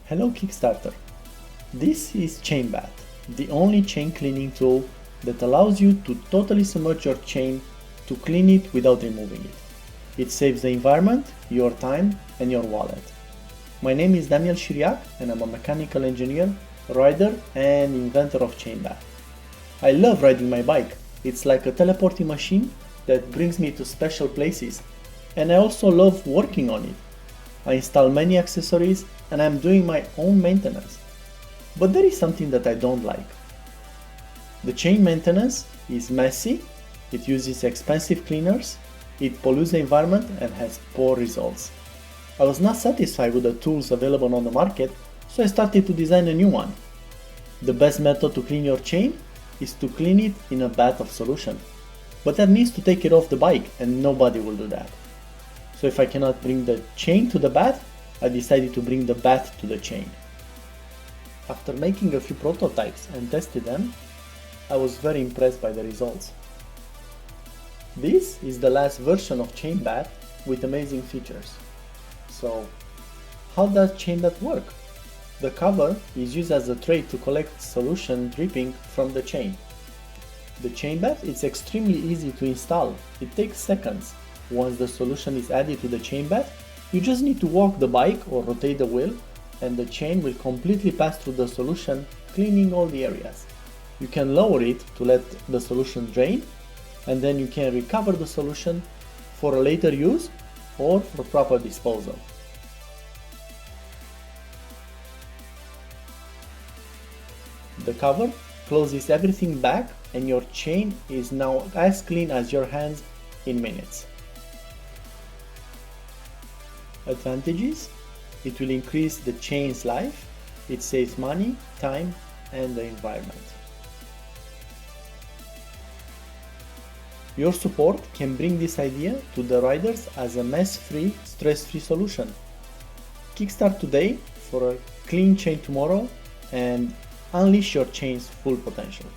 Hello Kickstarter! This is ChainBath, the only chain cleaning tool that allows you to totally submerge your chain to clean it without removing it. It saves the environment, your time and your wallet. My name is Daniel Shiriac and I'm a mechanical engineer, rider and inventor of ChainBath. I love riding my bike. It's like a teleporting machine that brings me to special places, and I also love working on it. I install many accessories and I'm doing my own maintenance. But there is something that I don't like. The chain maintenance is messy, it uses expensive cleaners, it pollutes the environment and has poor results. I was not satisfied with the tools available on the market, so I started to design a new one. The best method to clean your chain is to clean it in a bath of solution. But that means to take it off the bike and nobody will do that. So if I cannot bring the chain to the bath, I decided to bring the bath to the chain. After making a few prototypes and tested them, I was very impressed by the results. This is the last version of ChainBath with amazing features. So, how does ChainBath work? The cover is used as a tray to collect solution dripping from the chain. The ChainBath is extremely easy to install. It takes seconds. Once the solution is added to the ChainBath, you just need to walk the bike or rotate the wheel and the chain will completely pass through the solution, cleaning all the areas. You can lower it to let the solution drain and then you can recover the solution for a later use or for proper disposal. The cover closes everything back and your chain is now as clean as your hands in minutes. Advantages: it will increase the chain's life, it saves money, time and the environment. Your support can bring this idea to the riders as a mess-free, stress-free solution. Kickstart today for a clean chain tomorrow and unleash your chain's full potential.